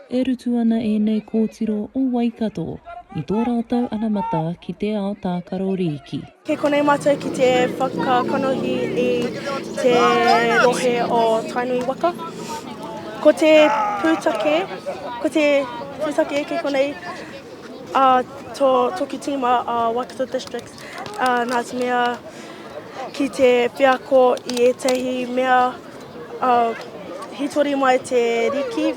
E rutu ana e nei kōtiro o Waikato, I tō rātou anamata ki te ao tākaro rīki. Kei konei mātou ki te whakakanohi I te rohe o Tainui Waka. Ko te pūtake kei konei tōku tīma Waikato District. Nā te mea ki te whiako I etahi mea hitori mai te riki.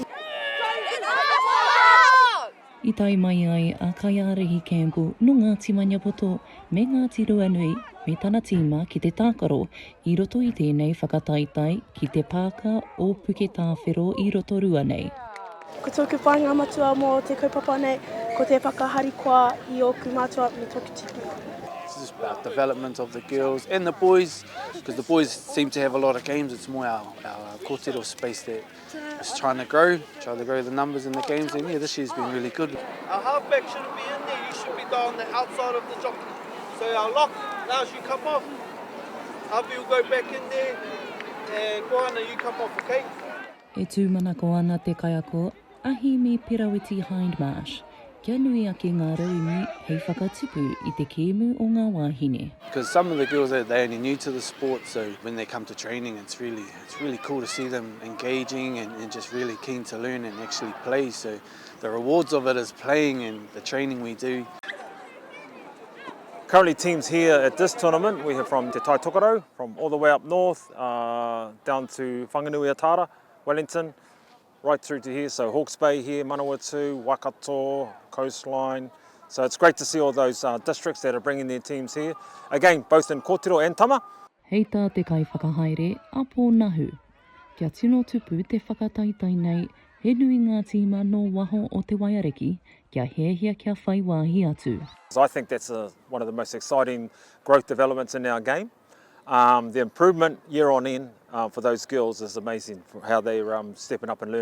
I tai mai ai a Kaiarihi Campbell no Ngaati Maniapoto me Ngāti Whanganui me tana tīma ki te tākaro I roto I tēnei whakataitai ki te pāka o puke tāwhero I roto rua nei. Ko tōku whāinga matua mō te kaupapa nei, ko te whakaharikoa I oku mātua me tōku tipu. This is about development of the girls and the boys, because the boys seem to have a lot of games. It's more our kōrero space that is trying to grow the numbers in the games. And yeah, this year's been really good. Our halfback shouldn't be in there, you should be down the outside of the jockey. So our lock allows you come off. Harvey will go back in there, and Kohana, you come off, okay? E tūmana ko ana te kaiako, ahi me Pirawiti hindmarsh. Kia nui ake ngā rauimi hei whakatipu I te kēmu o ngā wāhine. Because some of the girls, they're only new to the sport, so when they come to training, it's really cool to see them engaging and just really keen to learn and actually play. So the rewards of it is playing and the training we do. Currently teams here at this tournament, we have from Te Tai Pūkōrero, from all the way up north, down to Whanganui Atara, Wellington, right through to here, so Hawke's Bay here, Manawatu, Waikato, Coastline. So it's great to see all those districts that are bringing their teams here. Again, both in kōrero and tama. Hei tā te kai whakahaere, apo nahu. Kia tino tupu te whakataitai nei, he nui ngā tīma no waho o te waiareki, kia hehia kia whai wāhi atu. So I think that's one of the most exciting growth developments in our game. The improvement year on in for those girls is amazing, for how they're stepping up and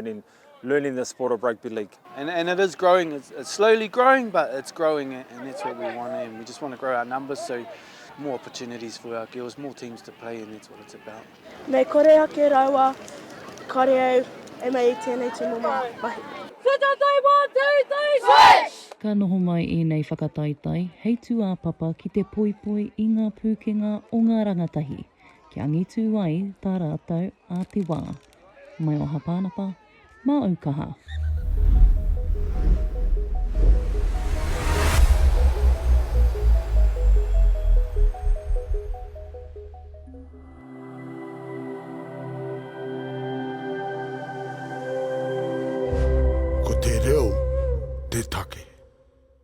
learning the sport of rugby league. And it is growing, it's slowly growing, but it's growing and that's what we want, and we just want to grow our numbers, so more opportunities for our girls, more teams to play, and that's what it's about. Me kore ake raua, kare au, e mei tēnei tū mahi. Ka noho mai I nei whakataitai, hei tū a papa ki te poipoi I ngā pūkenga o ngā rangatahi. Ki angitu ai tā rātou a te wā. Mai o hapānapa, mā Aukaha. Ko te reo, te take.